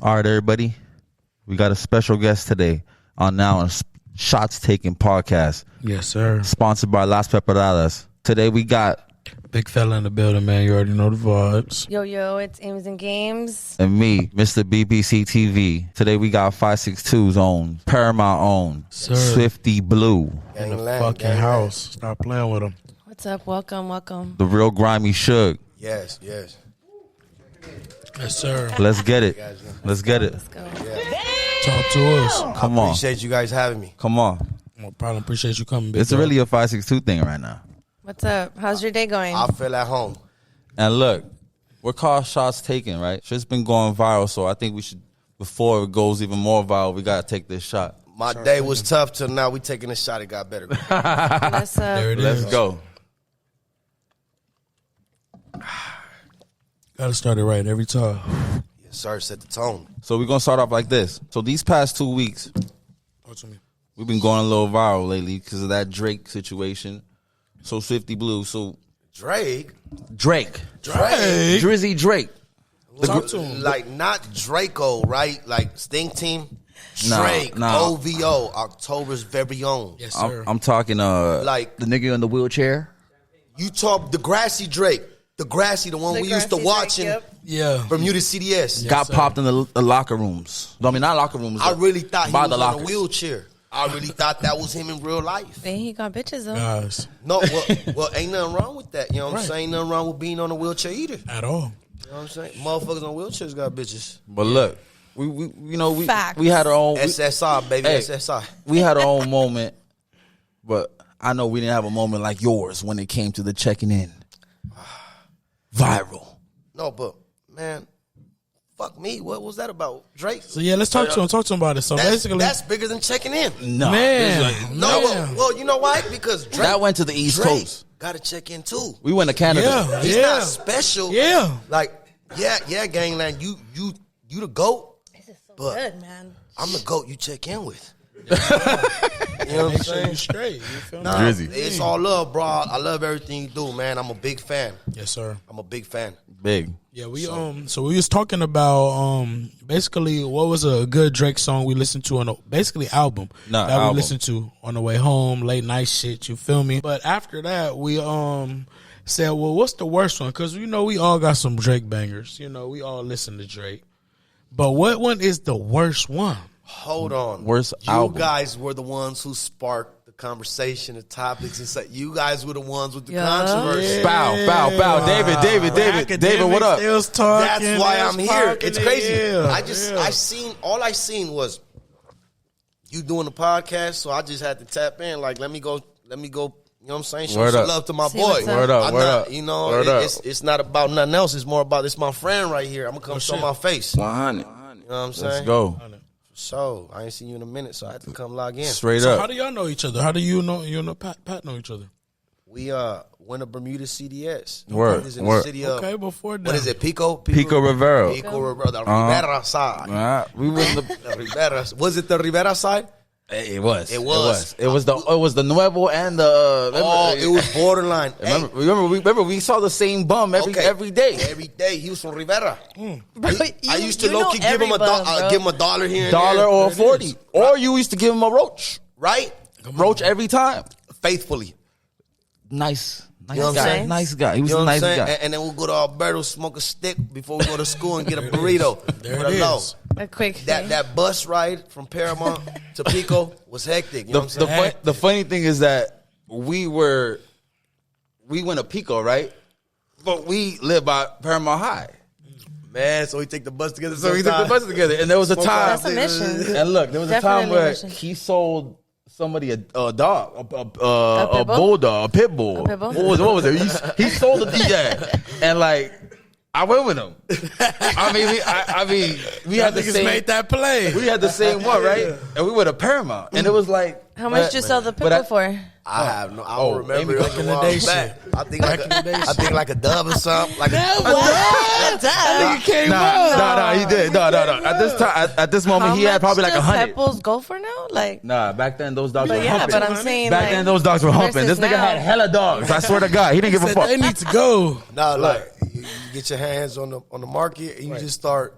All right, everybody. We got a special guest today on Now a Shots Taken podcast. Yes, sir. Sponsored by Las Preparadas. Today we got Big fella in the building, man. You already know the vibes. Yo, it's Aims and Games. and me, Mr. BBC TV. Today we got 562's own, Paramount own, Sir. Swifty Blue, In the fucking house. Stop playing with him. What's up? Welcome. the real grimy Suge. Yes. Yes, sir. Let's get it. Let's get it. Let's go. Talk to us. Come on. Appreciate you guys having me. Come on. No problem. Appreciate you coming, big It's dog. really a 562 thing right now. What's up? How's your day going? I feel at home. And look, we're called Shots Taken, right? Shit's been going viral, so I think we should, before it goes even more viral, we gotta take this shot. My day was tough till now. We taking a shot. It got better. What's up? There it Let's is. go. Gotta start it right every time. Yes, sir. Set the tone. So we're gonna start off like this. So these past 2 weeks, Talk to me. we've been going a little viral lately because of that Drake situation. So Swifty Blue. So Drake. Drake. Drake. Drizzy Drake. Talk to him. Like not Draco, right? Like Sting Team. Nah, Drake. nah. OVO. October's very own. Yes, sir. I'm talking Like the nigga in the wheelchair. you talk the grassy Drake. The grassy, the one The we used to grassy watch Drake, in yep. Yeah. Bermuda CDS. Got sir. popped in the locker rooms. I mean, not locker rooms. I really thought he by was the on a lockers. wheelchair. I really thought that was him in real life. Hey, he got bitches though. Guys. No, well, ain't nothing wrong with that. You know what I'm Right. saying? Ain't nothing wrong with being on a wheelchair either. At all. You know what I'm saying? Motherfuckers on wheelchairs got bitches. But look, we Facts. we had our own. SSI, baby, Hey. SSI. We had our own moment, but I know we didn't have a moment like yours when it came to the checking in. Viral. No, but man, fuck me. What was that about? Drake? So, yeah, let's talk to him. Talk to him about it. So, basically. That's bigger than checking in. No, Man. No, Man. well, you know why? Because Drake, that went to the East Drake Coast. got to check in too. We went to Canada. Yeah. He's not special. Yeah. Like, yeah, gangland. You the GOAT. This is so But- good, man. I'm the GOAT you check in with. You know what I'm Make sure saying? you straight. You feel me? Nah, Drizzy. it's all love, bro. I love everything you do, man. I'm a big fan. Yes, sir. I'm a big fan. Big. Yeah, so we was talking about basically what was a good Drake song we listened to on a basically album Nah, that album. we listened to on the way home, late night shit, you feel me? But after that we said, well, what's the worst one? Cuz we all got some Drake bangers. We all listen to Drake. But what one is the worst one? Hold on. Worst you album. guys were the ones who sparked the conversation, the topics, and said you guys were the ones with the Yeah. controversy. Bow. David, what up? That's why I'm here. It's crazy. Yeah. All I seen was you doing the podcast, so I just had to tap in. Like, let me go. You know what I'm saying? Show Word some up. love to my See boy. what's up. Word up, I'm word not- up. You know, Word up. it's not about nothing else. It's more about this my friend right here. I'm gonna come show shit. my face. 100. You know what I'm saying? Let's go. So I ain't seen you in a minute, so I had to come log in. Straight So how up. do y'all know each other? How do you know Pat know each other? We went to Bermuda CDS. Word, It's in word. the city of, Okay, before that. what is it? Pico Rivera. Pico Rivera. The Rivera side. We was the. The Rivera. Was it the Rivera side? It was. It was. It was the Nuevo and the. Oh, it was borderline. Hey, Remember, we saw the same bum every day. Every day he was from Rivera. Bro, I used to you know low key give him every bum, bro. give him $1 here and Dollar there. or 40, or you used to give him a roach, Right? roach every time. Faithfully. Nice know what I'm guy, saying? nice guy. He was You know a what nice I'm saying? guy. And then we'll go to Alberto, smoke a stick before we go to school and get a burrito. There for it the low. is. A quick thing. That bus ride from Paramount to Pico was hectic. You know what I'm saying? The funny thing is that we went to Pico, right? But we live by Paramount High. Man, so we take the bus together. So we took the buses together, and there was a time. That's a mission. And look, there was a Definitely time where a mission. he sold somebody a dog, a pit bull? bulldog, a pit bull. A pit bull? What was it? He sold a DJ, and like I went with him. I mean, we had the Niggas same. made that play. We had the same one, right? And we went to Paramount, and it was like, How much did you sell the pickle for? I don't remember. Amy, It was a while recommendation. back. I think like a dub or something. Like What? came Nah, he did. No. At this moment, he had probably like 100. Pepples go for now? Like, Nah, back then those dogs but were yeah, humping. but I'm saying Back like, then those dogs were humping. This versus nigga now. had hella dogs. I swear to God, he didn't give a Said fuck. they need to go. nah, like you get your hands on the market and you just start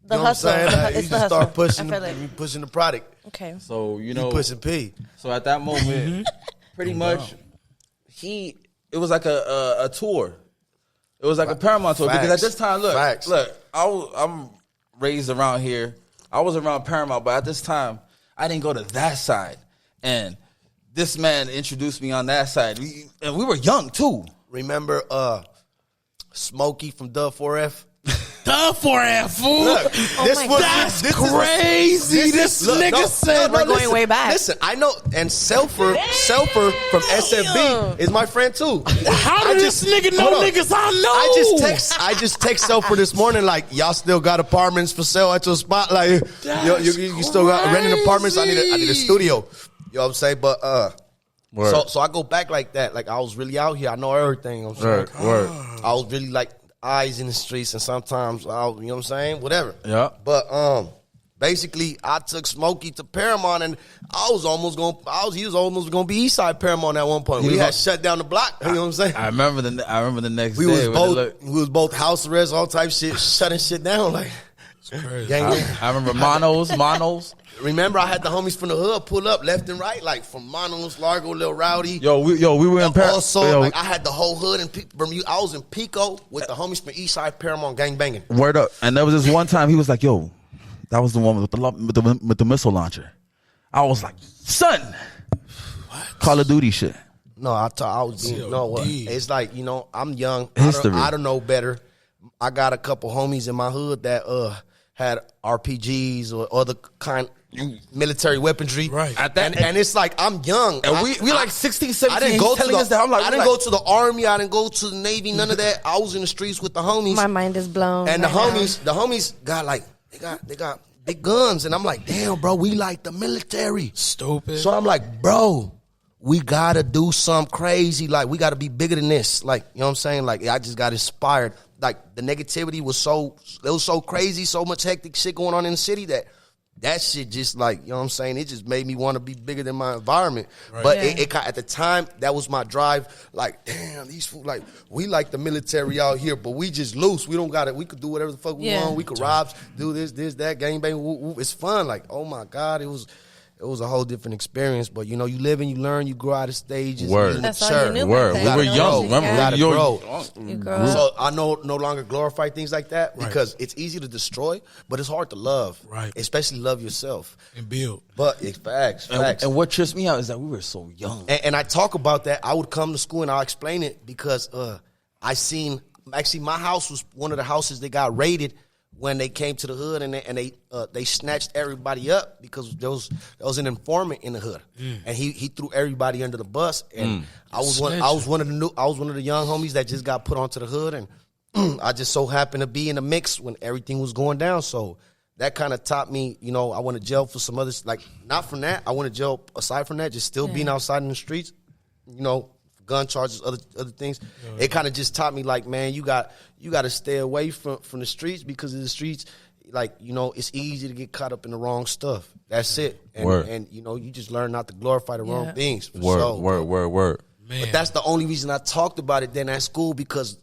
The know what I'm hustle. saying? Like, It's you the just start hustle. I feel pushing the product. Okay. So You pushing P. So at that moment, pretty much, it was like a tour. It was like a Paramount tour because at this time, look, I'm raised around here. I was around Paramount, but at this time, I didn't go to that side. And this man introduced me on that side, and we were young too. Remember, Smokey from Dub 4F? Dub 4F, fool. Look, That's crazy. This nigga said, We're going way back. Listen, I know, and Selfer from SFB is my friend too. How did this nigga know niggas I know? I just text Selfer this morning like, y'all still got apartments for sale at your spot? Like, you still got renting apartments? I need a studio. You know what I'm saying? But so I go back like that. Like I was really out here. I know everything. I'm saying. I was really like eyes in the streets, and sometimes you know what I'm saying? Whatever. Yeah. But basically I took Smokey to Paramount, and he was almost gonna be Eastside Paramount at one point. We had shut down the block. You know what I'm saying? I remember the next day. We was both house arrest, all type shit, shutting shit down. Like It's crazy. I remember Monos. Remember, I had the homies from the hood pull up left and right, like from Monos, Largo, Lil Rowdy. We were in Paramount. Also, like I had the whole hood in Bermuda. I was in Pico with the homies from Eastside Paramount gang banging. Word up. And there was this one time he was like, yo, that was the one with the missile launcher. I was like, son, what? Call of Duty shit. No, I was being, it's like, you know, I'm young. History. I don't know better. I got a couple homies in my hood that had RPGs or other kind military weaponry. Right. And it's like, I'm young. And we like 16, 17. I didn't go to go to the Army. I didn't go to the Navy. None of that. I was in the streets with the homies. My mind is blown. And right the homies got like, they got big guns. And I'm like, damn, bro, we like the military. Stupid. So I'm like, bro, we gotta do something crazy. Like, we gotta be bigger than this. Like, you know what I'm saying? Like, I just got inspired. Like, the negativity was so crazy, so much hectic shit going on in the city that shit just like, you know what I'm saying? It just made me want to be bigger than my environment. Right. But it at the time, that was my drive. Like, damn, these fools, like, we like the military out here, but we just loose. We don't got it. We could do whatever the fuck we want. We could rob, do this, that, gang bang. Woo, woo. It's fun. Like, oh my God, it was a whole different experience. But, you know, you live and you learn, you grow out of stages. Word. That's all you knew. Word. We were young. Remember, you gotta grow. You grow up. So I no longer glorify things like that because it's easy to destroy, but it's hard to love. Right. Especially love yourself. And build. But it's facts. And what trips me out is that we were so young. And I talk about that. I would come to school and I'll explain it because I seen, actually my house was one of the houses that got raided when they came to the hood, and they snatched everybody up because there was an informant in the hood, and he threw everybody under the bus. And I was one of the young homies that just got put onto the hood, and I just so happened to be in the mix when everything was going down. So that kind of taught me, you know, I went to jail for some others, like not from that. I went to jail aside from that, just still being outside in the streets, you know. Gun charges, other things. It kind of just taught me, like, man, you got to stay away from the streets because of the streets. Like, you know, it's easy to get caught up in the wrong stuff. That's it. And you know, you just learn not to glorify the wrong things. Word. Man. But that's the only reason I talked about it then at school, because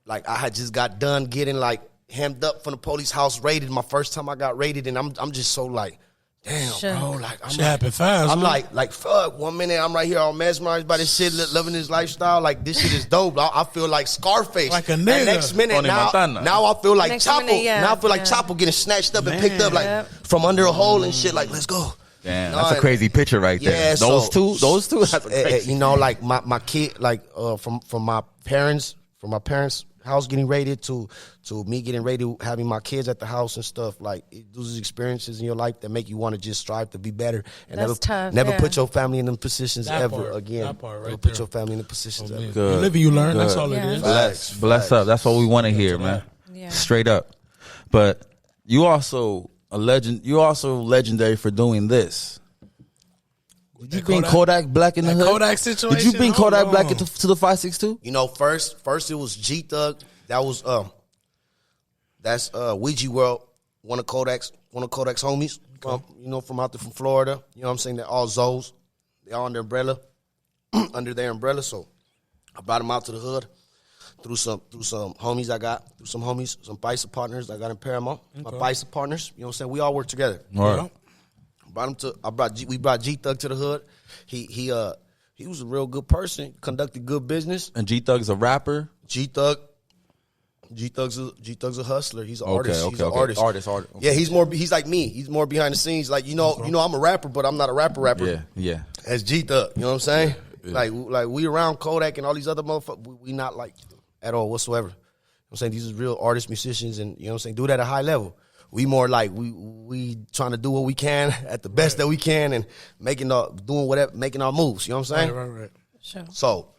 like I had just got done getting like hemmed up from the police house raided. My first time I got raided, and I'm just so like, damn, bro, like shit happened fast. I'm like fuck. 1 minute I'm right here all mesmerized by this shit, loving this lifestyle. Like, this shit is dope. I feel like Scarface. Like a nigga. And next minute now I feel like Chapo. Now I feel like Chapo getting snatched up and picked up like from under a hole and shit. Like, let's go. Damn, that's a crazy picture right there. Yeah, those two. That's crazy. You know, like my kid, like from my parents' house getting raided to me getting raided, having my kids at the house and stuff. Like, those experiences in your life that make you want to just strive to be better and never put your family in them positions again. That part right never put your family in the positions ever. You live and you learn. That's all it is. Bless up. That's what we want to hear, man. Yeah. Straight up. But you also a legend. You also legendary for doing this. Did you bring Kodak Black in the hood? Kodak situation? Did you bring Kodak Black to the 562? You know, first it was G Thug. That was that's Ouija World, one of Kodak's homies. You know, from Florida. You know what I'm saying? They're all Zoes. They're all under their umbrella. So I brought them out to the hood. through some homies I got, some Bicep partners I got in Paramount. My Bicep partners, you know what I'm saying? We all work together. All right. We brought G Thug to the hood. He was a real good person, conducted good business. And G Thug's a rapper. G Thug's a hustler. He's an artist. He's an artist. Artist. Yeah, he's like me. He's more behind the scenes. Like, you know, I'm a rapper, but I'm not a rapper. Yeah. As G Thug, you know what I'm saying? Yeah. Like we around Kodak and all these other motherfuckers, we not like at all whatsoever. You know what I'm saying? These are real artists, musicians, and you know what I'm saying, do it at a high level. We more like we trying to do what we can at the best that we can and making our moves. You know what I'm saying? Right. Sure. So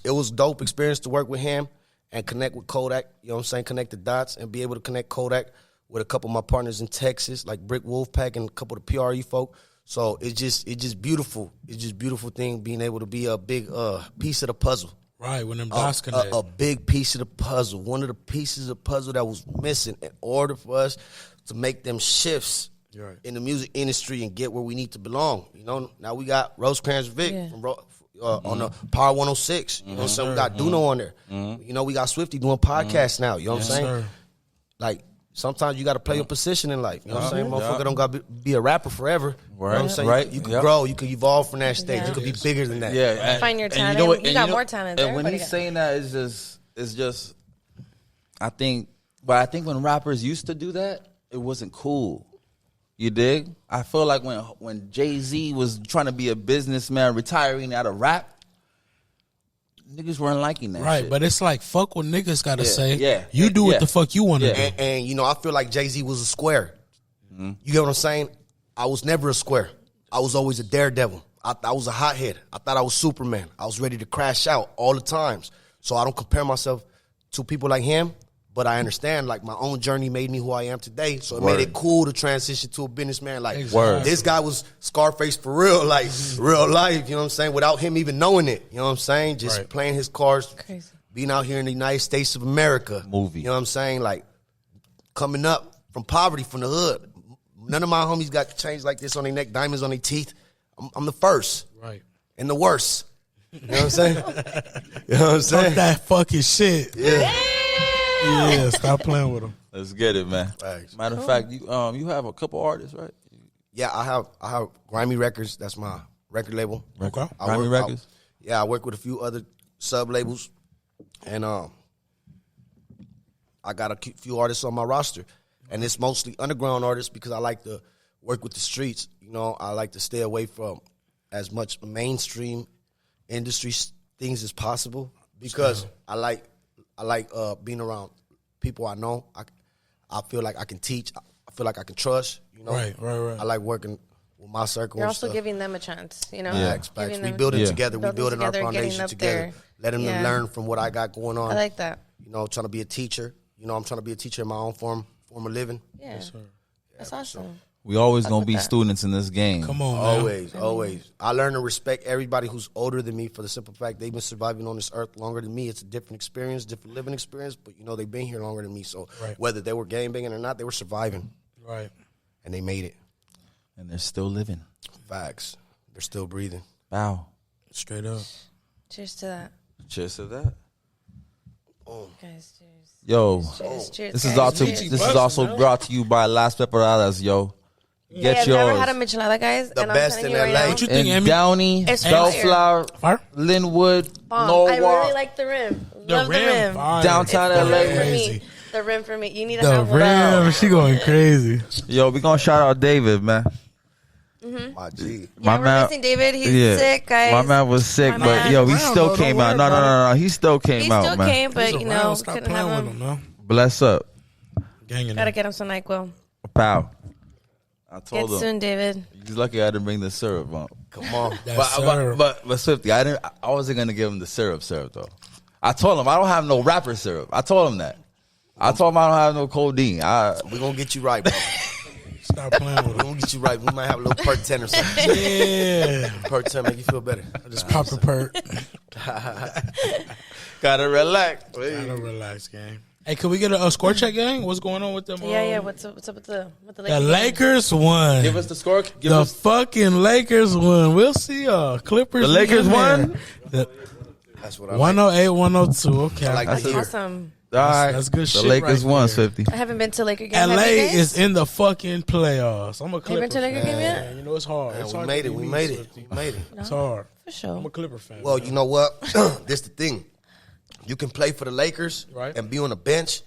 it was a dope experience to work with him and connect with Kodak. You know what I'm saying? Connect the dots and be able to connect Kodak with a couple of my partners in Texas, like Brick Wolfpack and a couple of the PRE folk. So it's just beautiful. It's just beautiful thing being able to be a big piece of the puzzle. Right, when them dots connect. A big piece of the puzzle. One of the pieces of the puzzle that was missing in order for us to make them shifts in the music industry and get where we need to belong. You know, now we got Rosecrans Vic on the Power 106. You know what I'm saying? We got Duno on there. You know, we got Swifty doing podcasts now. You know what I'm saying? Sir. Like, sometimes you got to play your position in life. You know what I'm saying? Motherfucker don't got to be a rapper forever. You know what I'm saying? Right. You can grow. You can evolve from that stage. You can be bigger than that. Yeah. Find your talent. You got more talent than And when everybody he's got. saying that, it's just, I think when rappers used to do that, it wasn't cool. You dig? I feel like when Jay-Z was trying to be a businessman, retiring out of rap, niggas weren't liking that Right, shit. but it's like, fuck what niggas gotta say. Yeah. You do what the fuck you want to do. And you know, I feel like Jay-Z was a square. You get what I'm saying? I was never a square. I was always a daredevil. I was a hothead. I thought I was Superman. I was ready to crash out all the times. So I don't compare myself to people like him, but I understand, like, my own journey made me who I am today. So it made it cool to transition to a businessman. Like, this guy was Scarface for real, like, real life, you know what I'm saying? Without him even knowing it, you know what I'm saying? Just playing his cards, being out here in the United States of America. Movie. You know what I'm saying? Like, coming up from poverty, from the hood. None of my homies got chains like this on their neck, diamonds on their teeth. I'm the first. Right. And the worst. You know what I'm saying? You know what I'm saying? Fuck that fucking shit. Yeah. Yeah, stop playing with them. Let's get it, man. Thanks. Matter of fact, you have a couple artists, right? Yeah, I have Grimy Records. That's my record label. Okay. Grimy Records? I work with a few other sub labels, and I got a few artists on my roster, and it's mostly underground artists because I like to work with the streets. You know, I like to stay away from as much mainstream industry things as possible because I like being around people I know. I feel like I can teach. I feel like I can trust. You know, Right. I like working with my circle. You're and also stuff. giving them a chance, you know? Yeah. Giving We them- build it together. We Building building our together, getting foundation up together. there. Letting them learn from what I got going on. I like that. You know, trying to be a teacher. You know, I'm trying to be a teacher in my own form of living. Yeah. That's awesome. We always gonna with be that. students in this game. Come on, man. Always. I learn to respect everybody who's older than me for the simple fact they've been surviving on this earth longer than me. It's a different experience, different living experience, but, you know, they've been here longer than me. So whether they were gang banging or not, they were surviving. Right. And they made it. And they're still living. Facts. They're still breathing. Wow. Straight up. Cheers to that. Cheers to that. Guys, cheers. Yo, Cheers, this guys. is also Cheers. this is also brought to you by Las Preparadas, yo. Get I've yours. never had a michelada, guys. The and best I'm telling in you right LA. now, What you think, in Emmy? Downey, It's Bellflower, Fire? Linwood, I Norwalk, really like the rim. Love the rim. Fire. Downtown The LA. rim for Crazy. me. The rim for me. You need to The have one out. rim, she going crazy. Yo, we gonna shout out David, man. My G. Yeah, we're missing David. He's sick, guys. My man was sick, My but man. yo, he Brown, still though, came don't out. worry No. He still came He out, still man. came, but, He's you around. know, Stop couldn't playing have with him. him, no. Bless up, Ganging Gotta him. get him some NyQuil. pal. I Get told him. soon, David. He's lucky I didn't bring the syrup up. Come on. That's syrup. But Swifty, I wasn't gonna give him the syrup though. I told him I don't have no rapper syrup. I told him that. I told him I don't have no codeine. We're going to get you right, bro. Stop playing with We're him. going to get you right. We might have a little perk 10 or something. Yeah. Perk 10 make you feel better. Just pop a perk. Gotta relax. Gotta relax, gang. Hey, can we get a score check, gang? What's going on with them? Yeah. What's up with the The Lakers? Lakers won. Give us the score. The fucking Lakers won. We'll see. Clippers. The Lakers in there. won? That's what I 108, 102. Okay. I like That's to hear. Awesome. All right, That's good shit. The Lakers right won, there. Swifty. I haven't been to Laker game. LA Have you guys? is in the fucking playoffs. I'm a Clipper been to Laker game yet? fan. You know it's hard. Man, It's we hard made to it. be We me, made it. Swifty. We made it. It's hard. For sure. I'm a Clipper fan. Well, man. you know what? This the thing. You can play for the Lakers Right. and be on the bench,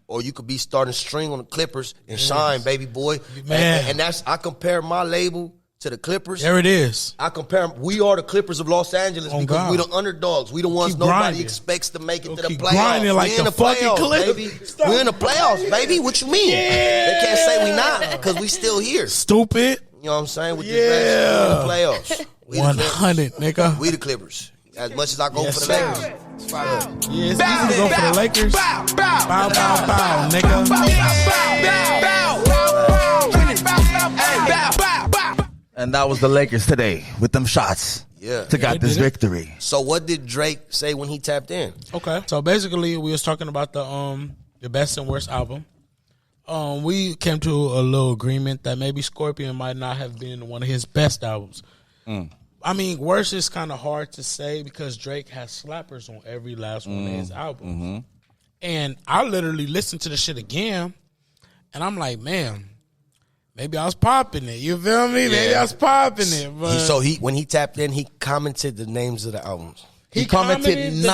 or you could be starting string on the Clippers and shine, baby boy. Man. And that's I compare my label to the Clippers. There it is. I compare them. We are the Clippers of Los Angeles Oh, because God. we the underdogs. We the ones Keep nobody grinding. expects to make it Go to the keep playoffs. grinding like we in the the fucking playoffs, Clippers. baby. Stop. We're in the playoffs, baby. What you mean? They can't say we not because we still here. Stupid. You know what I'm saying? With Yeah. this we in the playoffs. We the 100, nigga. We the Clippers. As much as I go Yes, for the sir. Lakers. Yeah, it's easy to go for the Lakers. Bow, bow, bow, nigga. And that was the Lakers today with them shots. Yeah. To got they this did it. victory. So what did Drake say when he tapped in? Okay. So basically, we was talking about the best and worst album. We came to a little agreement that maybe Scorpion might not have been one of his best albums. I mean, worst is kind of hard to say because Drake has slappers on every last one of his albums. And I literally listened to the shit again, and I'm like, man, maybe I was popping it. You feel me? Maybe I was popping it. But So when he tapped in, he commented the names of the albums. He commented the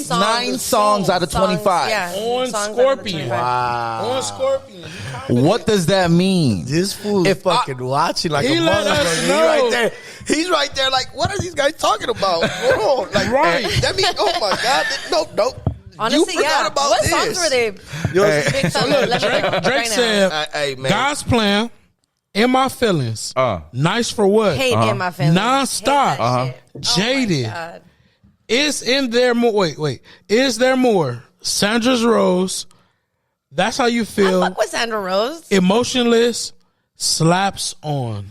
nine songs out of 25. Yeah. on Songs out of the Scorpion. 25. On Scorpion. He commented. What does that mean? This fool If fucking watching like He a let us motherfucker. He know. right there. He's right there. Like, what are these guys talking about? Hold on. Like, Right. That means, oh my god, nope. Honestly, you forgot yeah. about What this. songs were they? Hey. Big Fella. Let me Drake, look Drake right now. said, Hey, man. God's plan, In My Feelings, Nice for What, Hate in my feelings. Non-stop, Hate that shit. Jaded, Oh my God. Is in there more? Wait. Is there more? Sandra's Rose. That's how you I feel. fuck with Sandra Rose. Emotionless. Slaps on.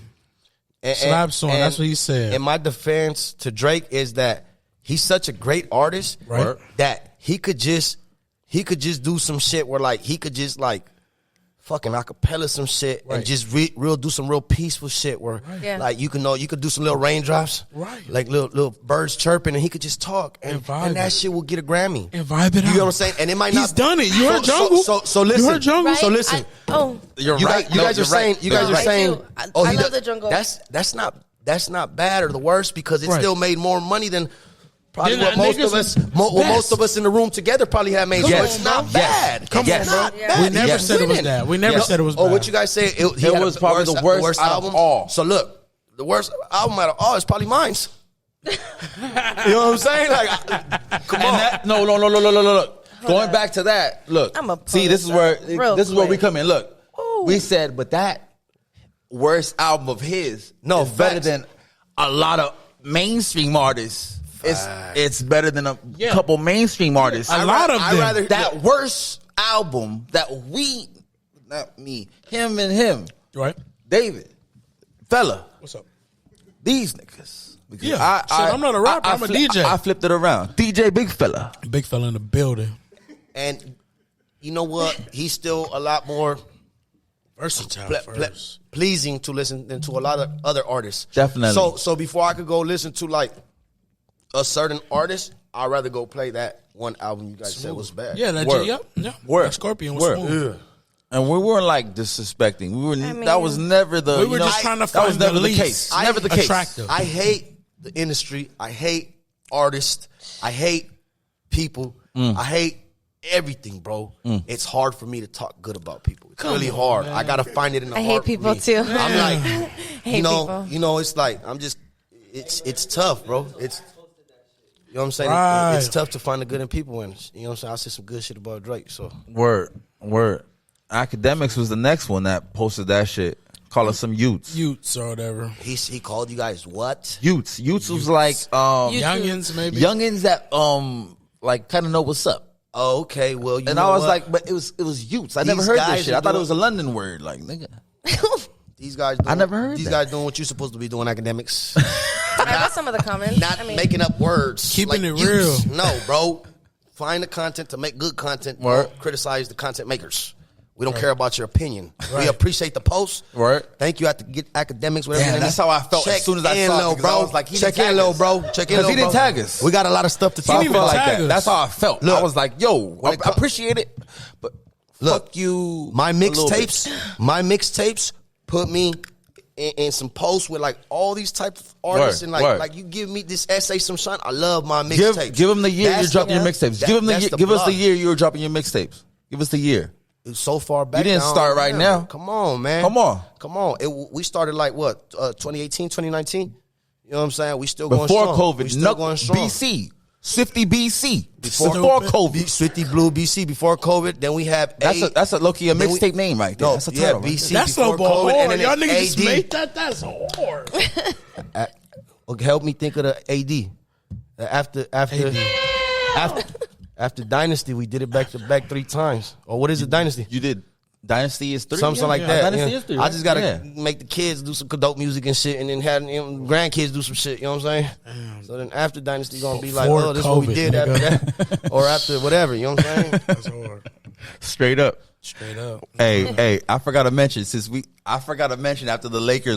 Slaps on. and That's what he said. In my defense to Drake is that he's such a great artist, Right. that he could just do some shit where like he could just like fucking acapella some shit Right. and just do some real peaceful shit where Yeah. like you could do some little raindrops, Right. like little birds chirping, and he could just talk and vibe that it. shit will get a Grammy. And vibe it out. You know what I'm saying? And it might He's not. done it. You heard Jungle. So listen. You heard Jungle. Right? So listen. You're You right. guys, you guys are saying. You guys No, are I saying. do. I he love does- the Jungle. That's not bad or the worst because it Right. still made more money than probably Then what that most nigga's of us, best. most of us in the room together probably have made. So Yes. it's not Yes. bad. Come It's on, not bro. bad. We never He's said it was winning. that. We never said it was Oh, bad. what you guys say? He It had was probably the worst out of all. So look, the worst album out of all is probably mine's. You know what I'm saying? Like, come on. No. Look. Going back to that, look. I'ma pull See, this is this where up real this is where we quick. come in. Look, Ooh. we said, but that worst album of his, is better facts. than a lot of mainstream artists. It's better than a couple mainstream artists. A lot of them. That worst album that we, not me, him and him, Right. David, fella, What's up? these niggas. Because Yeah. Shit, I'm not a rapper, I'm a DJ. I flipped it around. DJ Big Fella. Big fella in the building. And you know what? He's still a lot more Versatile pleasing to listen than to a lot of other artists. Definitely. So before I could go listen to like a certain artist, I'd rather go play that one album you guys said was bad. Yeah, that Word. yeah. Word. That Scorpion was Word. smooth. And we weren't like disrespecting. We were. mean, that was never the. We were you know, just trying to that was find the never the least case. Never the case. attractive. I hate the industry. I hate artists. I hate people. I hate everything, bro. It's hard for me to talk good about people. It's really hard. I gotta find it in the I heart. hate for people me. too. I'm like, Hate people. you know, it's like I'm just. It's tough, bro. It's. You know what I'm saying? Right. It's tough to find the good in people, and you know what I'm saying. I said some good shit about Drake. So Word. Academics was the next one that posted that shit. Call us some Utes. Utes or whatever. he called you guys what? Utes was like Youngins maybe. youngins that like kind of know what's up. Oh, okay. Well, you And know I was what? like, but it was Utes. I never These heard guys this shit. are I thought it doing- was a London word. Like nigga. These guys. I never heard these that. guys doing what you're supposed to be doing, academics. I got some of the comments. Not making up words. Keeping it use. real. No, bro. Find the content to make good content. Word. Don't criticize the content makers. We don't care about your opinion. We appreciate the post. Right. Thank you, academics, whatever. Yeah, that's how I felt as soon as I saw it. Bro. I was like, check in, little bro. Check in, because he didn't tag us. We got a lot of stuff to So I talk felt about. like that. That's how I felt. Look, I was like, yo, I appreciate it, but look, fuck you. My mixtapes put me in some posts with like all these types of artists, and like you give me this essay some shine. I love my mixtapes. Give them the year you're dropping your mixtapes. Give us the year you were dropping your mixtapes. Give us the year. So far back. You didn't start right now. Come on, man. Come on. We started like what? 2018, 2019. You know what I'm saying? We still going before strong. COVID. We still going strong. BC. Swifty BC. Before COVID. Swifty Blue BC before COVID. Then we have that's a low-key a mixtape name right there. That's a title. BC. That's before so COVID. hard. And then Y'all niggas AD. just made that. That's hard. Help me think of the AD. After Dynasty, we did it back to back 3 times. Or what is it, Dynasty? You did. Dynasty is 3. Something like that. Dynasty is 3. I just gotta make the kids do some dope music and shit, and then have grandkids do some shit. You know what I'm saying? So then after Dynasty gonna be like, Before this is what we COVID, did after that, or after whatever. You know what I'm saying? That's hard. Straight up. Hey, I forgot to mention after the Laker,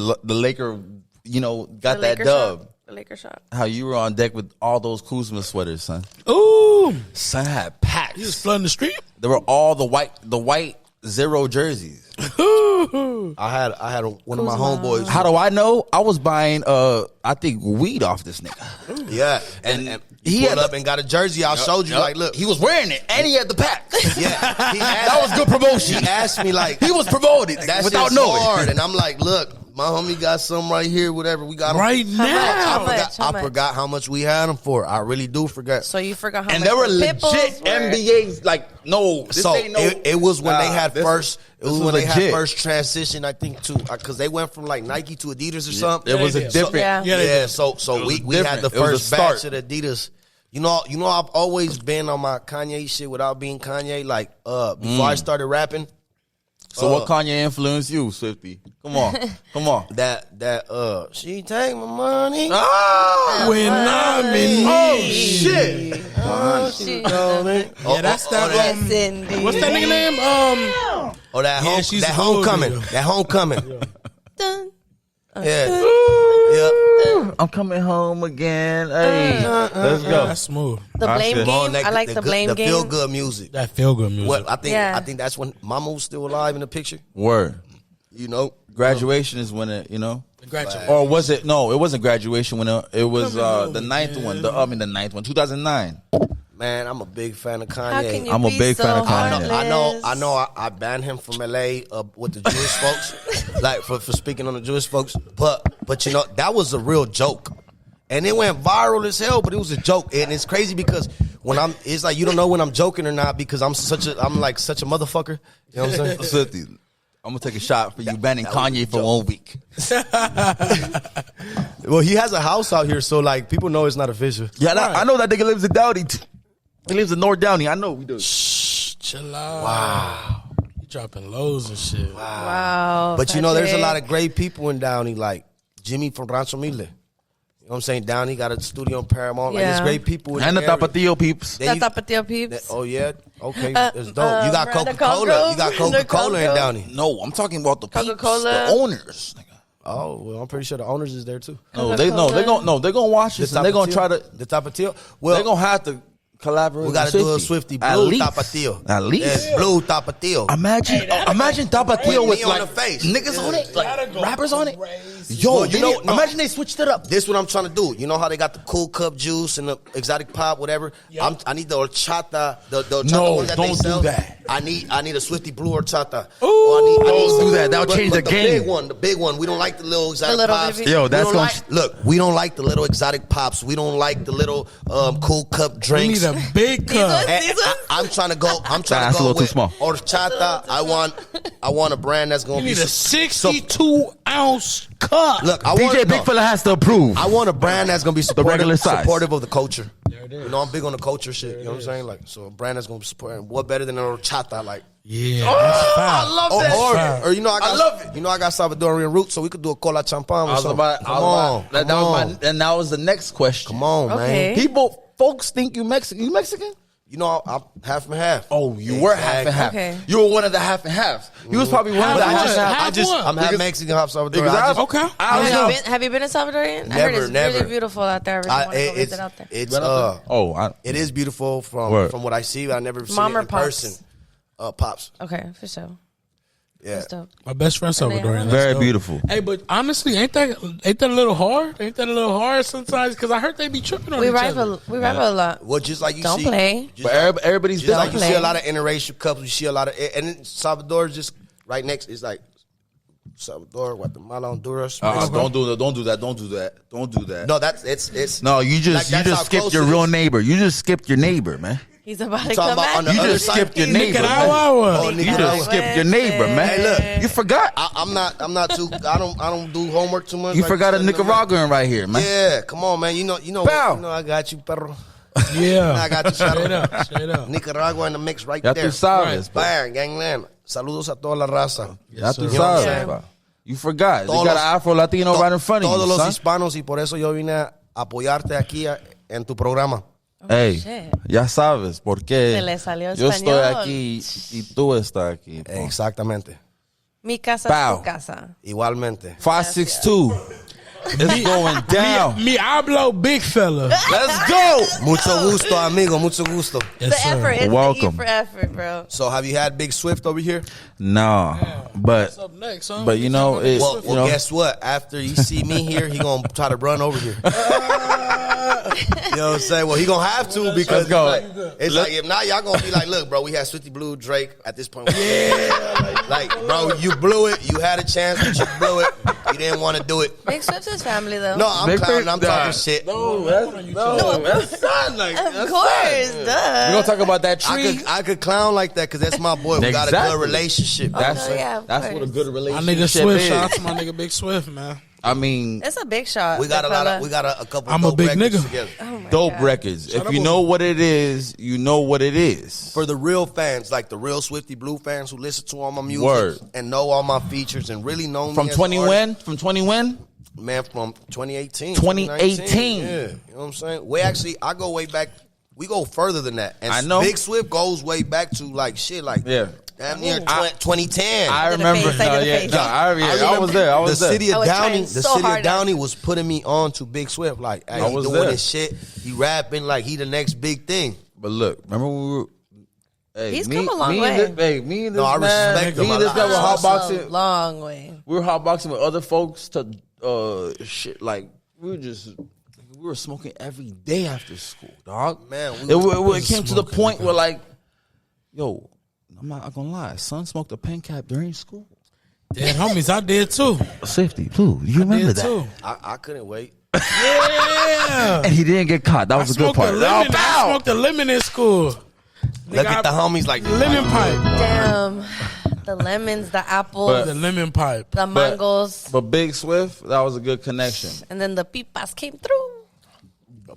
got that dub. The Laker shot. How you were on deck with all those Kuzma sweaters, son. Ooh. Son had packs. You was flooding the street? There were all the white zero jerseys. I had one of my homeboys. How do I know? I was buying I think weed off this nigga. Yeah, and he pulled up and got a jersey. I showed you, like, look, he was wearing it and he had the pack. Yeah, that was good promotion. He asked me like, he was promoted without knowing. Hard. And I'm like, look, my homie got some right here, whatever. We got right now. I forgot how much we had them for. I really do forget. So you forgot how much. And there were legit NBAs. Like, no, this ain't no. It was when they had first. It was when they legit. had first transition, I think, to because they went from like Nike to Adidas or something. It was a different. So we had the first batch of Adidas. You know, I've always been on my Kanye shit without being Kanye. Like, before I started rapping. So what Kanye influenced you, Swifty? Come on. That she take my money. When I'm in shit. Yeah, that's that. What's that nigga name? That homecoming. That homecoming. Dun. Yeah. I'm coming home again. Hey, let's go. That's smooth. The blame game. I like the blame game. The feel good music. That feel good music. Well, I think that's when Mama was still alive in the picture. Word. You know, graduation is when it. Graduation. Or was it? No, it wasn't graduation. When it was the ninth one. The ninth one, 2009. Man, I'm a big fan of Kanye. How can you I'm a big fan of Kanye. I know. I banned him from LA with the Jewish folks, like for speaking on the Jewish folks. But you know that was a real joke, and it went viral as hell. But it was a joke, and it's crazy because it's like you don't know when I'm joking or not because I'm like such a motherfucker. You know what I'm saying? I'm gonna take a shot for you banning Kanye for 1 week. Well, he has a house out here, so like people know it's not official. Yeah, I know that nigga lives in Downey. He lives in North Downey. I know we do. Shh, chill out. Wow. You dropping lows and shit. Wow. But you know, there's a lot of great people in Downey, like Jimmy from Rancho Mille. You know what I'm saying? Downey got a studio in Paramount. Like, there's great people in and the Tapatio peeps. The Tapatio peeps. Oh, yeah? Okay, that's dope. You got Coca-Cola. You got Coca-Cola in Downey. No, I'm talking about the Coca-Cola. peeps, the owners. Oh, well, I'm pretty sure the owners is there, too. They're gonna watch this and they're gonna try to. The Tapatio? Well, they're gonna have to collaborate. We gotta do a Swifty Blue Tapatio. At least. Yeah, Blue Tapatio. Imagine Tapatio with like on the face. niggas on it, like rappers on it. Yo, imagine they switched it up. This is what I'm trying to do. You know how they got the cool cup juice and the exotic pop, whatever. Yep. I need the horchata. The horchata one that don't they sell. Do that. I need a Swifty Blue horchata. Ooh, don't do that. That'll change the game. The big one. We don't like the little exotic pops. Yo, that's going. Look, we don't like the little exotic pops. We don't like the little cool cup drinks. We need a big cup. I'm trying to go. That's a little too small. Horchata. I want a brand that's gonna be. You need a 62-ounce cup. Look, DJ Big Fella has to approve. I want a brand that's gonna be supportive of the culture. There it is. You know, I'm big on the culture shit. You know what I'm saying? Like, so a brand that's gonna be supporting. What better than a horchata? Like, yeah, that's fine. I love that. Or you know, I love it. You know, I got Salvadorian roots, so we could do a cola champagne. And that was the next question. Come on, man. Folks think you Mexican. You Mexican? You know, I'm half and half. Oh, you were half and half. Okay. You were one of the half and halves. You was probably one of the half and halves. I'm half Mexican, half Salvadorian. Okay. Have you been in Salvadorian? I heard it's really beautiful out there. I really want to go visit out there. It is beautiful from what I see. I never seen Mom it or in pops? person. Pops. Okay, for sure. Yeah. That's dope. My best friend Salvadorian. Very beautiful. Hey, but honestly, ain't that a little hard? Ain't that a little hard sometimes? Because I heard they be tripping on We each rival other. a lot. Well, just like you Don't see. play. But everybody's Just like different. you see a lot of interracial couples. You see a lot of, and then Salvador is just right next. It's like Salvador, Guatemala, Honduras. Don't do that. No, it's. No, you just skipped your real neighbor. You just skipped your neighbor, man. He's about to talking come about on the back. You other just side. skipped your neighbor. Man. Nicaragua. You just skipped your neighbor, man. Hey, look, you forgot. I'm not too. I don't do homework too much. You like forgot a said, no, Nicaraguan right here, man. Yeah, come on, man. You know, Bow. I got you, perro. Yeah. I got you, Straight perro. up. Straight up. Nicaragua in the mix right Ya there. tú sabes, pa. Bang, gangland. Saludos a toda la raza. Ya tú sir. sabes, Yeah. pa. You forgot. They Todos got los- an Afro Latino right in front of Todos you, los son. hispanos y por eso yo vine a apoyarte aquí en tu programa. Hey, shit. ya sabes por qué Se le salió yo estoy español. aquí y tú estás aquí. pa. Exactamente. Mi casa Bow. es tu casa. Igualmente. 562. It's going down. Me hablo big fella. Let's go. Mucho gusto, amigo. Mucho gusto. Yes, The sir. effort. It's Welcome. the E for effort, bro. So, have you had Big Swift over here? No, but What's up next, son? but you know it's Well, you know guess what? After you see me here, he gonna try to run over here. You know what I'm saying? Well, he gonna have to because Let's go. it's like if not, y'all gonna be like, look, bro, we had Swifty Blue, Drake at this point. Yeah, like, bro, you blew it. You had a chance, but you blew it. You didn't want to do it. Big Swift's his family, though. No, I'm Big clowning. Swift- I'm talking shit. no, that's not like Of course, We're duh. gonna talk about that tree. I could clown like that because that's my boy. We got a Exactly. good relationship. That's Oh, yeah, of that's course. what a good My relationship nigga Swift. is. Shout out to my nigga Big Swift, man. I mean, It's a big shot. We got a that lot fella. of. We got a couple. I'm a dope big records nigga. together. Oh my dope God. records. If you know what it is, you know what it is. For the real fans, like the real Swifty Blue fans who listen to all my music Word. and know all my features and really know me From as 20 an artist. when? From 20 when? Man, from 2018. 2018. Yeah, you know what I'm saying? I go way back. We go further than that. And I know. Big Swift goes way back to like shit, like Yeah. damn near 2010. I To the remember. face, say to No, the yeah, face. no, I was there. I was the there. city I of was Downey. trying The so city hard of to- Downey was putting me on to Big Swift. Like, hey, I he was doing there. this shit. He rapping like he the next big thing. But look, remember when we were. Hey, He's come a long me way. And this, me and this No, I man, respect me him and a this guy lot. were That's hotboxing. a long way. We were hotboxing with other folks to shit. Like we were smoking every day after school, dog. Man, it came to the point where like, yo, I'm not gonna lie, son smoked a pen cap during school. Dead homies, I did too. Swifty, too. You remember Did that? too. I couldn't wait. Yeah. And he didn't get caught. That was a good part. I smoked a lemon in school. Look Nigga, at the homies like lemon pipe. Damn. The lemons, the apples, The lemon pipe. the mangoes, But Big Swift, that was a good connection. and then the pipas came through.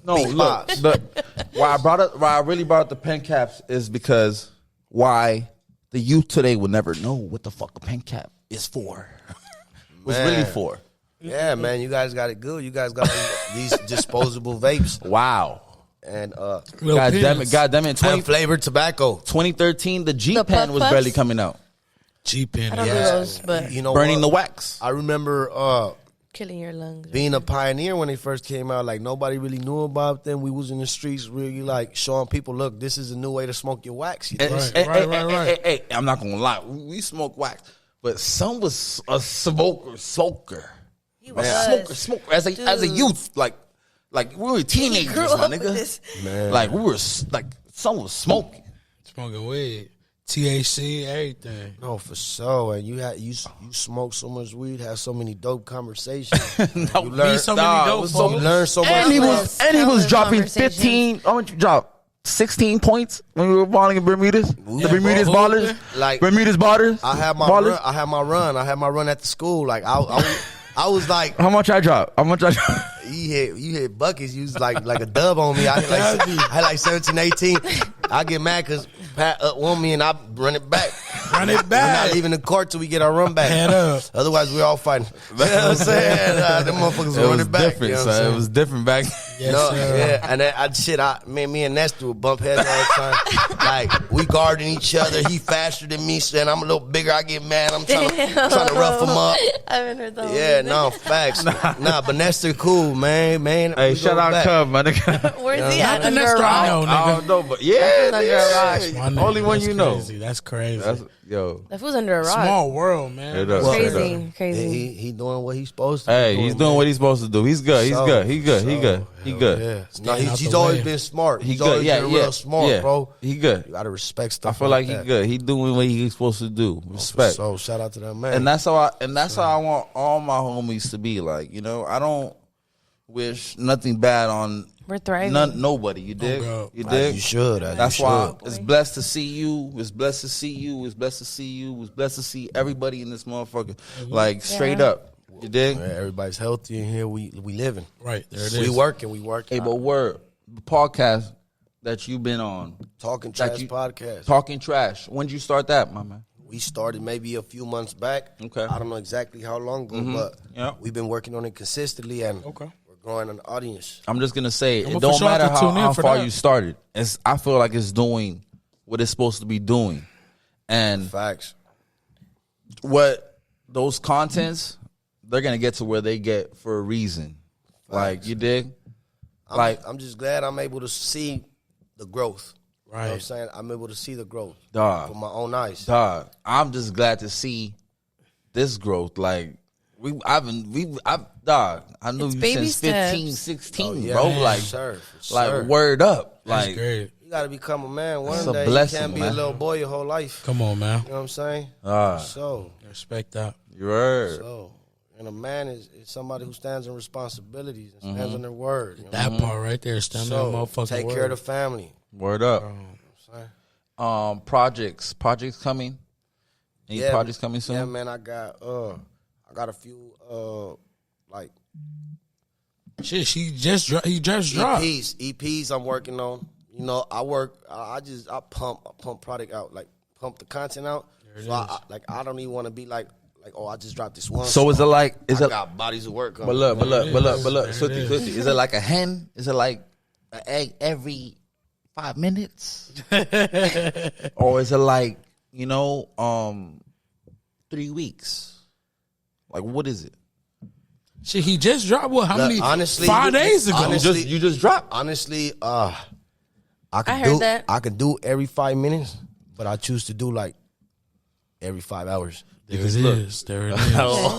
No, Big look, pops. why I really brought up the pen caps is because why the youth today will never know what the fuck a pen cap is for. Was Man. really for. Yeah, man, you guys got it good. You guys got these disposable vapes Wow. and Little God damn pins. it, God damn it. flavored tobacco. 2013, the G The pen puff was puffs? barely coming out. G-pen. I don't do Yeah. those, but You know, Burning the what? wax. I remember killing your lungs. being a pioneer when they first came out. Like nobody really knew about them. We was in the streets, really like showing people, look, this is a new way to smoke your wax. You know? Right. Hey, I'm not gonna lie. We smoke wax, but some was a smoker. He A was. smoker. As a youth, like we were teenagers, grew my up with nigga. this. Like we were like some was smoking. Smoking weed. THC, everything. No, for sure. And you smoke so much weed, have so many dope conversations. No, You learn- so many dope was folks. You learn so much. And he was Countless dropping conversations. 15. How much you drop? 16 points when we were balling in Bermudas. The Bermudas bro. ballers, Like, Bermudas ballers. I had my ballers. run. I had my run at the school. Like I was like, How much I drop? How much I drop? you hit buckets. You was like a dub on me. I had like 17, 18. I get mad because pat up on me and I run it back. Run it back. We're not leaving the court till we get our run back. Head up. Otherwise, we're all fighting. You know what I'm saying? Them motherfuckers run it back. Different, you know what I'm saying? It was different back. Yeah, and me and Nestor would bump heads all the time. Like, we guarding each other. He faster than me, and I'm a little bigger. I get mad. I'm trying to rough him up. I haven't heard the whole Yeah, no, facts. Nah, but Nestor cool, man. Hey, shout out Cub, my nigga. Where's he at? Under a Nestor I rock? know, nigga. I don't know, but yeah. Under a rock. My Only nigga, one that's you know. crazy. That's crazy. Yo. That fool's under a rock. Small world, man. It That's is. Crazy, crazy. He doing what he's supposed to. Hey, he's doing what he's supposed to do. He's good. He's good. He good. Yeah. No, he's always been smart. He's always been real smart, bro. He good. You gotta respect stuff. I feel like that. he good. He doing what he's supposed to do. Respect. So shout out to that man. And that's how I want all my homies to be like. You know, I don't wish nothing bad on We're thriving. nobody. You dig? You You should. That's why it's blessed to see you. It's blessed to see you. It's blessed to see you. It's blessed to see everybody in this motherfucker. Like straight up. You dig? Man, everybody's healthy in here. We living. Right, there it is. We working. Hey, but word, the podcast that you've been on, Talking Trash podcast. Talking Trash. When did you start that, my man? We started maybe a few months back. Okay. I don't know exactly how long ago, but we've been working on it consistently, and we're growing an audience. I'm just gonna say, it for don't sure matter have to tune in how for far that. you started. I feel like it's doing what it's supposed to be doing, and Facts. what those contents, they're gonna get to where they get for a reason. Like, you dig? I'm just glad I'm able to see the growth. Right. You know what I'm saying? I'm able to see the growth Dog. with my own eyes. Dog, I'm just glad to see this growth. Like, dog, I knew It's you baby since 15, steps. 16, Yeah, bro. for like, sure. word up. That's Like, great. You got to become a man one It's a day. blessing, You can't be man. a little boy your whole life. Come on, man. You know what I'm saying? So, Respect that. you heard. so, and a man is somebody who stands on responsibilities and stands on their word. You know? That part right there, standing on motherfucking take word. care of the family. Word up. You know what I'm saying? Projects coming. Any projects coming soon? Yeah, man, I got a few like Shit, he just dropped. EPs I'm working on. You know, I pump product out, like pump the content out. So I don't even want to be like, oh, I just dropped this one. So is it like I got bodies of work on. But look, Swifty, is it like a hen? Is it like an egg every 5 minutes? Or is it like, 3 weeks? Like, what is it? Shit, he just dropped what? How many? Honestly, 5 days ago. You just dropped. Honestly, I I heard that. I could do every 5 minutes, but I choose to do like every 5 hours. There it is. There it is.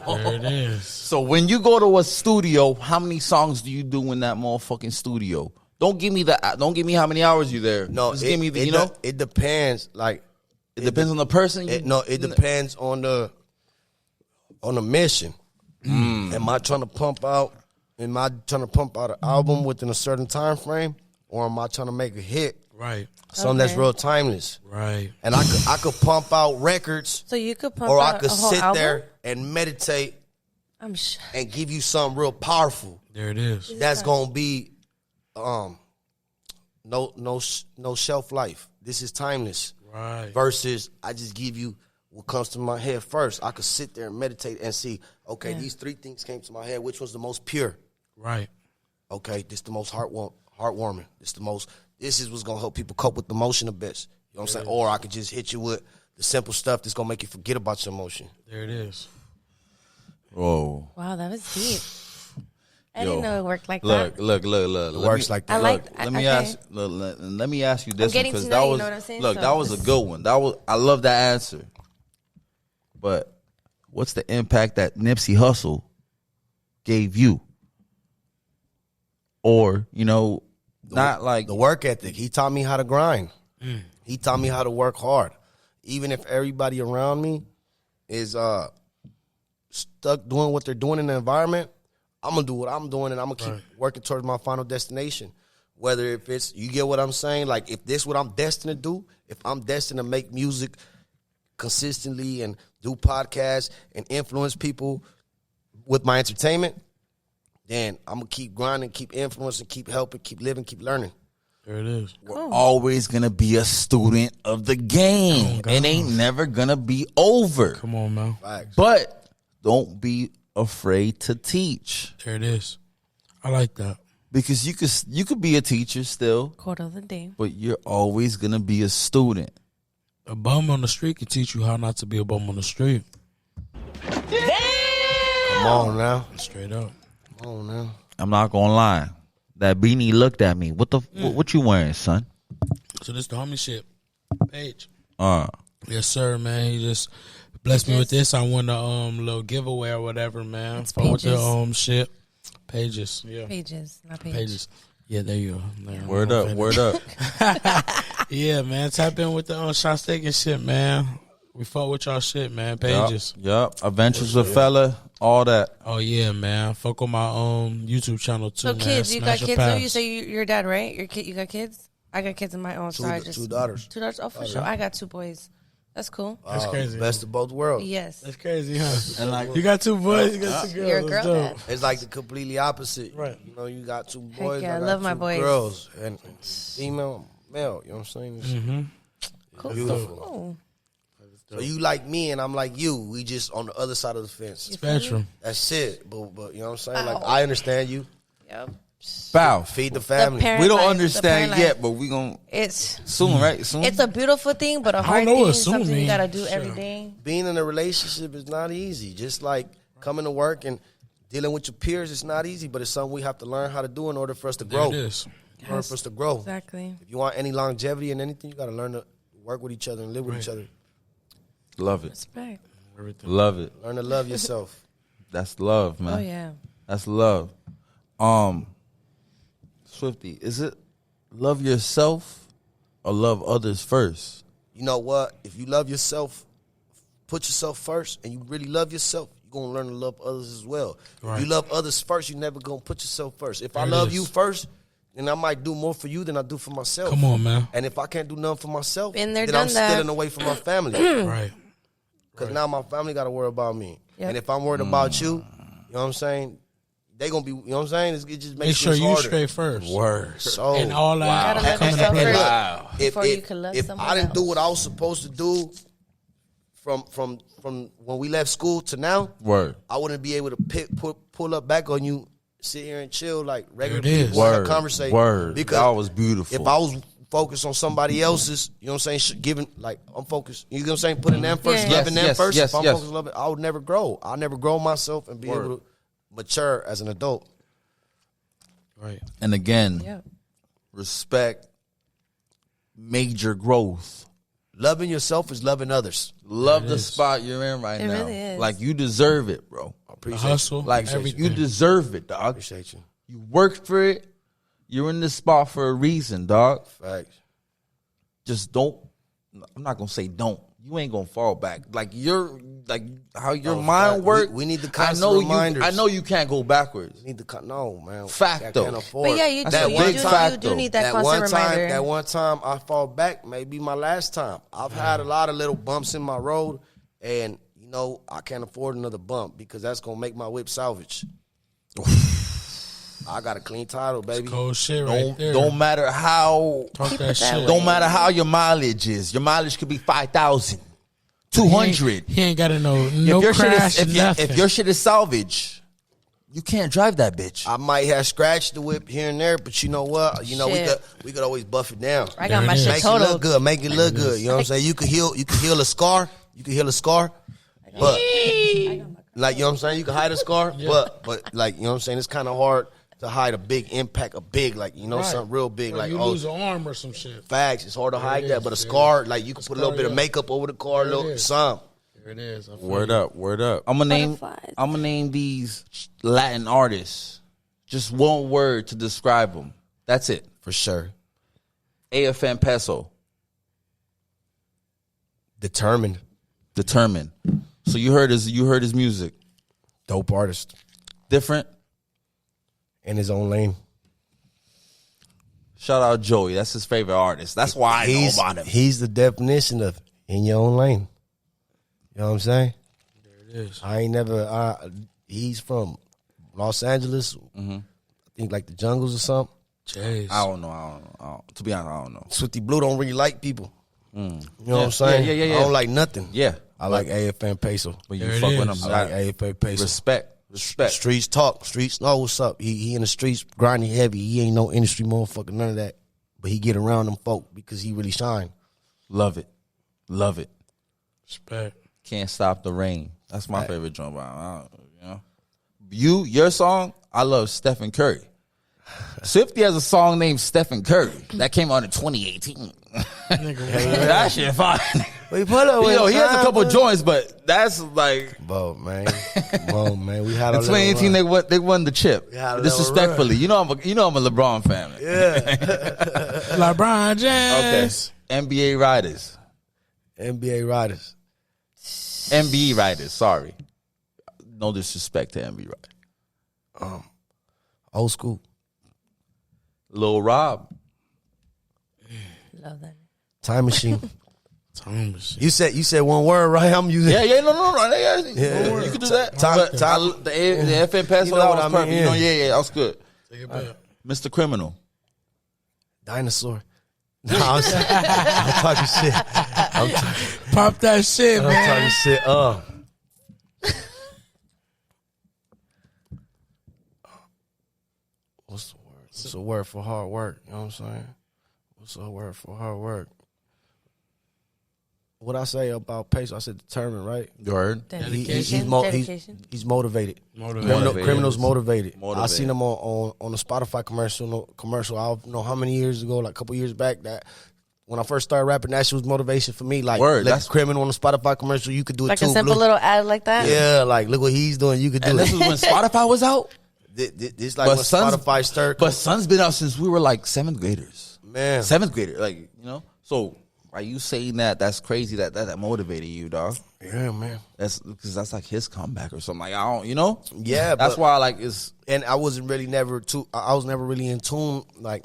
There it is. So when you go to a studio, how many songs do you do in that motherfucking studio? Don't give me how many hours you there. No, just give me the, it depends. Like it depends on the person. it depends on the mission. Am I trying to pump out an album within a certain time frame, or am I trying to make a hit? Right. Something that's real timeless. Right. And I could pump out records, So you could pump or out I could a whole sit album? there and meditate I'm sure. and give you something real powerful. There it is. That's gonna be no shelf life. This is timeless. Right. Versus I just give you what comes to my head first. I could sit there and meditate and see, okay, these 3 things came to my head. Which one's the most pure? Right. Okay, this the most heartwarming. This is what's gonna help people cope with the emotion the best. You know what I'm saying? Or I could just hit you with the simple stuff that's gonna make you forget about your emotion. There it is. Whoa. Wow, that was deep. I didn't know it worked like Look. that. It works like that. I like. Let me ask you this one, getting because to that know you, was know what I'm saying? look, So that was a this- good one. I love that answer. But what's the impact that Nipsey Hussle gave you? Or, not like the work ethic. He taught me how to grind. He taught me how to work hard. Even if everybody around me is stuck doing what they're doing in the environment, I'm gonna do what I'm doing, and I'm gonna keep working towards my final destination. Whether if it's, you get what I'm saying? Like, if this what I'm destined to do, if I'm destined to make music consistently and do podcasts and influence people with my entertainment, then I'm gonna keep grinding, keep influencing, keep helping, keep living, keep learning. There it is. We're always going to be a student of the game. It ain't never going to be over. Come on, man. But don't be afraid to teach. There it is. I like that. Because you could be a teacher still. Quote of the day. But you're always going to be a student. A bum on the street can teach you how not to be a bum on the street. Damn! Come on now. Straight up. Come on now. I'm not going to lie. That beanie looked at me. What you wearing, son? So this the homie shit page. Yes, sir, man. He just blessed me with this. I won a little giveaway or whatever, man. It's with the shit. Pages. Yeah. Pages, not pages. Pages. Yeah, there you go. There. Word up. Yeah, man. Tap in with the shot steak and shit, man. We fuck with y'all shit, man. Pages. Yep. Adventures with Fella. All that. Oh yeah, man. Fuck on my YouTube channel too. So man. kids, you Smash got your kids. So pass. you say your dad, right? You got kids? I got kids of my own. So I just 2 daughters. 2 daughters. Oh, for sure. I got 2 boys. That's cool. That's crazy. Best of both worlds. Yes. That's crazy, huh? And like you got 2 boys, you got 2 girls. You're a That's girl dope. dad. It's like the completely opposite. Right. You know, you got 2 boys. yeah, I got love 2 my boys. girls and female, male. You know what I'm saying? Cool. Beautiful. Cool. So you like me and I'm like you. We just on the other side of the fence. Spectrum. That's it. But you know what I'm saying? Like I understand you. Yep. Bow. Feed the family. parent We don't life, understand the parent yet, but we going It's soon, right? Soon. it's a beautiful thing, but a hard know thing. what soon Something you mean. gotta do Sure. every day. Being in a relationship is not easy. Just like coming to work and dealing with your peers, it's not easy, but it's something we have to learn how to do in order for us to grow. There it is. In order for us to grow. Exactly. If you want any longevity in anything, you got to learn to work with each other and live with each other. Love it. Respect. Everything. Love it. Learn to love yourself. That's love, man. Oh yeah. That's love. Swifty, is it love yourself or love others first? You know what? If you love yourself, put yourself first, and you really love yourself, you're going to learn to love others as well. Right. If you love others first, you're never going to put yourself first. If I There it love is. you first, then I might do more for you than I do for myself. Come on, man. And if I can't do nothing for myself, Been there, then I'm done that. stealing away from my family. Right. Because now my family got to worry about me. Yep. And if I'm worried about you, you know what I'm saying? They going to be, you know what I'm saying? It just makes Make sure things you harder. straight first. Word. So, And all that Gotta love coming yourself to play. first. Wow. Before you can love if someone I didn't do else. what I was supposed to do from when we left school to now, Word. I wouldn't be able to pull up back on you, sit here and chill like regular There it is. people and Word. conversate. Word. Because That was beautiful. if I was focused on somebody else's, you know what I'm saying, giving, like, I'm focused, you know what I'm saying, putting them first, Yeah. loving them Yes, first. yes, If I'm yes. focused on loving, I would never grow. I'll never grow myself and be Word. able to mature as an adult. Right. And again, Yeah. respect, major growth. Loving yourself is loving others. Love the spot you're in right It now. really is. Like, you deserve it, bro. I The appreciate hustle. Like, everything. you deserve it, dog. Appreciate you. You worked for it. You're in this spot for a reason, dog. Facts. Just don't. I'm not gonna say don't. You ain't gonna fall back. Like, you're like how your mind fact. works. We need the I constant know reminders. I know you can't go backwards. Need to no, man. Fact, I though. can't afford. But yeah, you do. That's a You big do, fact, you do though. need that, that constant one time, reminder. that one time I fall back may be my last time. I've had a lot of little bumps in my road, and you know I can't afford another bump because that's gonna make my whip salvage. I got a clean title, baby. Cold shit right there. Don't matter how. Talk Keep that it that shit. way. Don't matter how your mileage is. Your mileage could be 5,000, 200. He ain't got to know no if your crash, shit is, nothing. if your shit is salvage, you can't drive that bitch. I might have scratched the whip here and there, but you know what? You know Shit. we could always buff it down. I got There my it is. shit Make it look totaled. good. Make it look good. You know what I'm saying? You could heal a scar. You could heal a scar. But like, you know what I'm saying? You can hide a scar, but like, you know what I'm saying? It's kind of hard to hide a big impact, like, you know, Right. something real big, Or like, you oh, lose an arm or some shit. facts. It's hard to hide it that, is. but a There it scar, is. like, you can put a Scar, little bit of yeah. makeup over the car, a There it little is. some. There it is. I feel Word you. up, word up. I'm gonna Butterflies. name these Latin artists. Just one word to describe them. That's it. For sure. AFN Peso. Determined. Determined. So you heard his music. Dope artist. Different. In his own lane. Shout out Joey. That's his favorite artist. That's why I know about him. He's the definition of in your own lane. You know what I'm saying? There it is. I ain't never, he's from Los Angeles. I think like the jungles or something. Jeez. I don't know. To be honest, I don't know. Swifty Blue don't really like people. You know what I'm saying? Yeah. I don't like nothing. Yeah. I like AFN Peso. But you fuck with him. I like AFN Peso. Respect. Streets talk. Streets know what's up. He in the streets grinding heavy. He ain't no industry motherfucker, none of that. But he get around them folk because he really shine. Love it. Respect. Can't Stop the Rain. That's my favorite drum line. Your song, I love Stephen Curry. Swifty has a song named Stephen Curry that came out in 2018. That shit fine. He has a couple joints, but that's like, Bro, man. We had in 2018 they won the chip. Disrespectfully, you know I'm a LeBron fan. Yeah. LeBron James. Okay. NBA Riders. NBA Riders. Sorry, no disrespect to NBA Riders. Old school. Lil Rob. Love that. Time Machine. You said one word, right? I'm using. No. You can do that. The FN pass, that was perfect. Yeah, that was good. Take it back. Mr. Criminal. Dinosaur. No, I'm talking shit. Pop that shit, man. I'm talking shit. What's the word? What's a word for hard work? You know what I'm saying? What's a word for hard work? What I say about Peso, I said determined, right? You heard? Dedication. He's motivated. Criminal's motivated. I seen him on the Spotify commercial. I don't know how many years ago, like a couple years back, that when I first started rapping, that shit was motivation for me. Like, that's Criminal on the Spotify commercial. You could do it like too. Like a simple little ad like that? Yeah, like, look what he's doing. You could do it. And this was when Spotify was out? This like when Spotify started. But Son's been out since we were like 7th graders. Man. 7th grader. Like, you know? So, are you saying that that's crazy that motivated you, dog? Yeah, man. That's because that's like his comeback or something. Like, I don't, you know? Yeah, that's why like it's. And I wasn't really I was never really in tune, like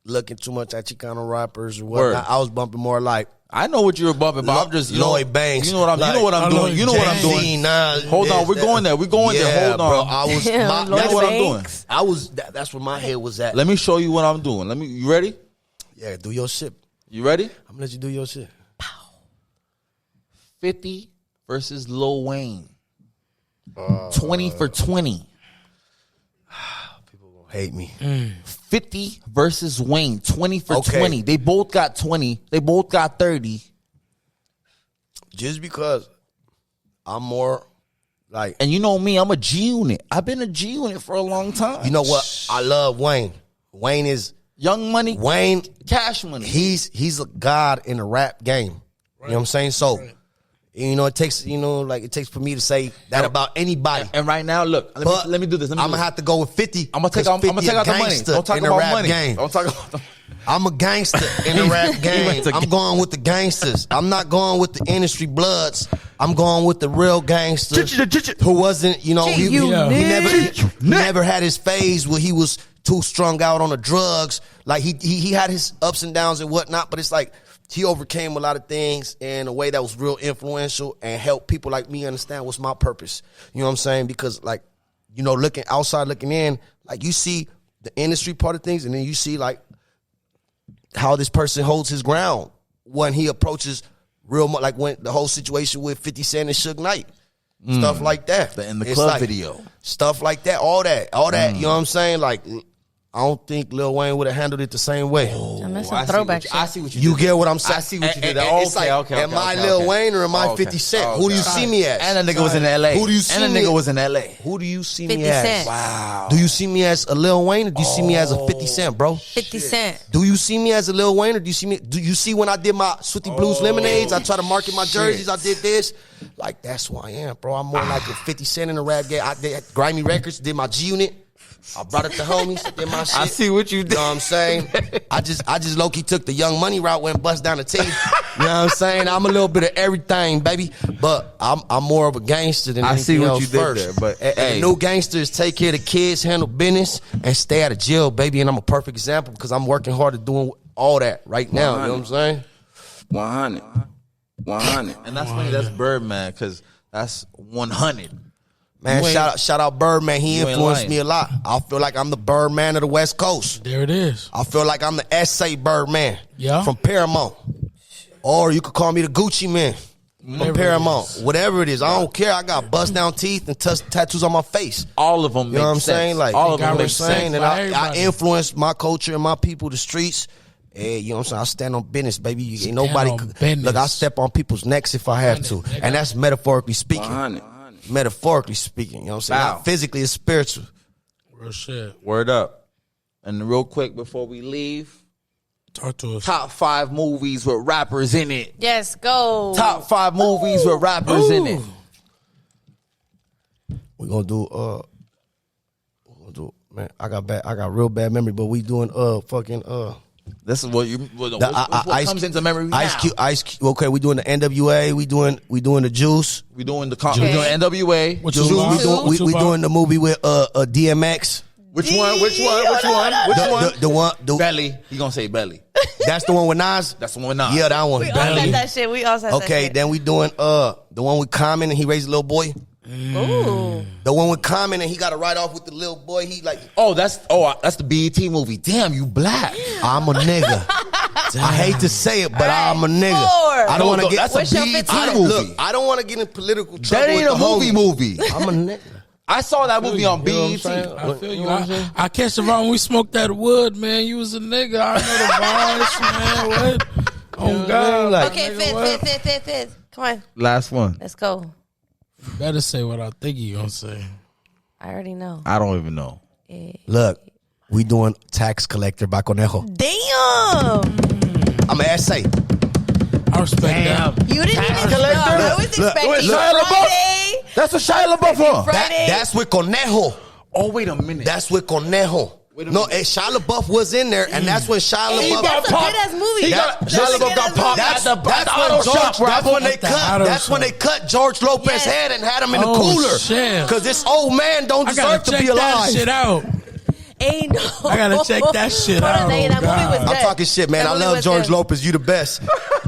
looking too much at Chicano rappers or whatnot. I was bumping more like. I know what you were bumping, but I'm just, Lloyd Banks. You know what I'm doing. You know what I'm doing. Hold on, we're going there. We're going there. Hold on, bro. I was. You know what I'm doing. I was. That's where my head was at. Let me show you what I'm doing. You ready? Yeah, do your shit. You ready? I'm gonna let you do your shit. 50 versus Lil Wayne. 20 for 20. People gonna hate me. 50 versus Wayne. 20 for 20. They both got 20. They both got 30. Just because I'm more like, and you know me, I'm a G Unit. I've been a G Unit for a long time. You know what? I love Wayne. Wayne is Young Money. Wayne, Cash Money. He's a god in the rap game. Right. You know what I'm saying? So, you know, it takes for me to say that about anybody. And right now, look, let me do this. I'm gonna have to go with 50. I'm gonna take out the money. Don't talk about money. Game. Don't talk about the I'm a gangster in the rap game. I'm going with the gangsters. I'm not going with the industry bloods. I'm going with the real gangsters who wasn't, you know, he never had his phase where he was too strung out on the drugs. Like he had his ups and downs and whatnot, but it's like he overcame a lot of things in a way that was real influential and helped people like me understand what's my purpose. You know what I'm saying? Because like, you know, looking outside, looking in, like you see the industry part of things, and then you see like how this person holds his ground when he approaches real, like when the whole situation with 50 Cent and Suge Knight. Stuff like that. In the club video. Stuff like that. All that. You know what I'm saying? Like, I don't think Lil Wayne would have handled it the same way. I see what you did. You get what I'm saying? I see what you did. It's like, am I Lil Wayne or am I 50 Cent? Who do you see me as? And that nigga was in L.A. Who do you see me? And that nigga was in L.A. Who do you see 50 me as? Cent. Wow. Do you see me as a Lil Wayne or do you see me as a 50 Cent, bro? 50 Cent. Do you see me as a Lil Wayne or do you see when I did my Swifty Blues Lemonades, I try to market my jerseys, I did this? Like, that's who I am, bro. I'm more like a 50 Cent in the rap game. I did Grimy Records, did my G Unit. I brought it to homies, did my shit. I see what you did. You know what I'm saying? I just low-key took the Young Money route, went bust down the teeth. You know what I'm saying? I'm a little bit of everything, baby. But I'm more of a gangster than anything else first. There, but the new gangsters take care of the kids, handle business, and stay out of jail, baby. And I'm a perfect example because I'm working hard at doing all that right now. 100. You know what I'm saying? 100. And that's funny, that's Birdman, because that's 100. Man, shout out Birdman. He influenced me a lot. I feel like I'm the Birdman of the West Coast. There it is. I feel like I'm the S.A. Birdman Yeah. from Paramount. Or you could call me the Gucci Man from Paramount. Whatever it is. I don't care. I got bust down teeth and tattoos on my face. All of them You know what I'm saying? Like, all of them make make sense. sense. And I influence my culture and my people, the streets. Hey, you know what I'm saying? I stand on business, baby. Ain't nobody look, I step on people's necks if I have to. And that's metaphorically speaking. 100. Metaphorically speaking, you know what I'm saying? Not physically, it's spiritual. Real shit. Word up. And real quick before we leave, talk to us. Top 5 movies with rappers in it. Yes, go. Top 5 movies with rappers in it. We're gonna do man, I got real bad memory, but we doing This is what comes into memory now. Ice Cube. Okay, we doing the NWA. We doing the Juice. We doing NWA. Which we doing the movie with DMX. Which one? The one. Belly. You gonna say Belly? That's the one with Nas. That's the one with Nas. Yeah, that one. We all said that shit. We all said that shit. Okay, then we doing the one with Common and he raised a little boy. Ooh. The one with Common and he got a ride off with the little boy. He like, that's the BET movie. Damn, you black. I'm a nigga. I hate to say it, but I'm a nigga. I don't want to get. That's a BET movie. Look, I don't want to get in political trouble. That ain't a movie. I'm a nigga. I saw that movie on BET. I feel you. I catch the vibe when we smoked that wood, man. You was a nigga. I know the vibes, man. What? Oh, God. Like, Okay, fifth. Come on. Last one. Let's go. You better say what I think you gonna say. I already know. I don't even know. Look, we doing Tax Collector by Conejo. Damn. I'm an essay. I respect that. You didn't Tax even Collector? know. I was expecting Shia Friday. That's what Shia LaBeouf for. That's with Conejo. Oh, wait a minute. That's with Conejo. No, Shia LaBeouf was in there, and that's when Shia LaBeouf. That's a good ass movie. Shia LaBeouf got popped at the auto shop. That's when they cut George Lopez's head and had him in the cooler. Because this old man don't deserve to be alive. That shit out. Ain't no. I gotta check that shit out. That movie was good. I'm talking shit, man. I love George Lopez. You the best.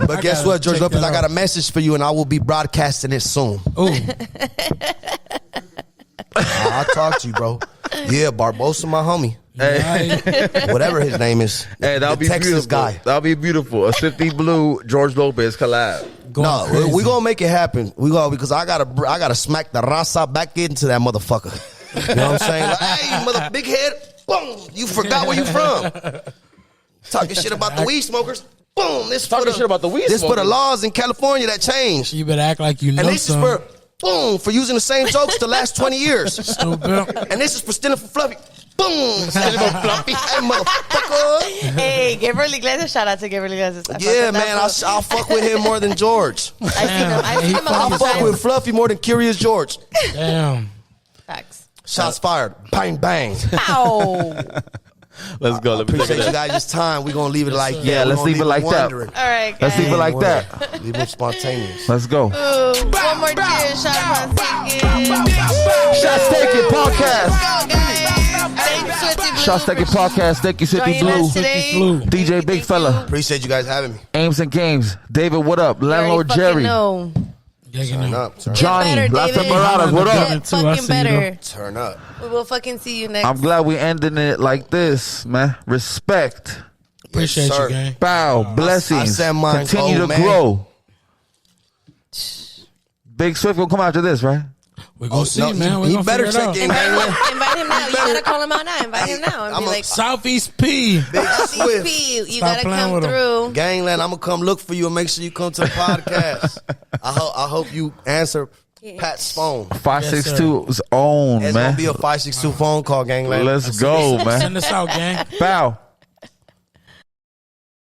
But guess what, George Lopez? I got a message for you, and I will be broadcasting it soon. Ooh. I'll talk to you, bro. Yeah, Barbosa, my homie. Hey. Whatever his name is. Hey, that'll be Texas beautiful. Guy. That'll be beautiful. A Swifty Blue George Lopez collab. We gonna make it happen. We go because I gotta smack the raza back into that motherfucker. You know what I'm saying? Like, hey, mother big head. Boom. You forgot where you from. Talking shit about the weed smokers. Boom. This for the laws in California that changed. You better act like you know. And this is for for using the same jokes the last 20 years. And this is for stealing from Fluffy. Boom. Stealing from Fluffy. Hey, motherfucker. Hey, Gabriel Iglesias. Shout out to Gabriel Iglesias. Yeah, man. I'll fuck with him more than George. I see him I'll fuck with Fluffy more than Curious George. Damn. Facts. Shots fired. Bang, bang. Ow. Let's go. Let me appreciate you guys' time. We're going to leave it like that. Yeah, let's leave it like that. All right, guys. Let's leave it like that. Leave it spontaneous. Let's go. Ooh, one more cheer. Shots taken. Shots taken podcast. Let's go, guys. Thanks, Swifty Blue. Shots taken podcast. Thank you, Swifty Blue. DJ Big Fella. Appreciate you guys having me. Ames and Games. David, what up? Landlord Jerry. Turn up. Johnny. Las Preparadas. What up? Fucking better. Turn up. We will fucking see you next. I'm glad we ending it like this, man. Respect. Appreciate you, gang. Bow. Blessings. Continue to grow. Big Swift will come after this, right? We're going to see, man. He better check in. Invite him now. You gotta call him out now. Invite him now. And be like, Southeast P. Big Swift. P. You gotta come through. Gangland, I'm gonna come look for you and make sure you come to the podcast. I hope you answer Pat's phone. 562's own, It's man. gonna be a 562 phone call, Gangland. Let's go, man. Send us out, gang. Bow.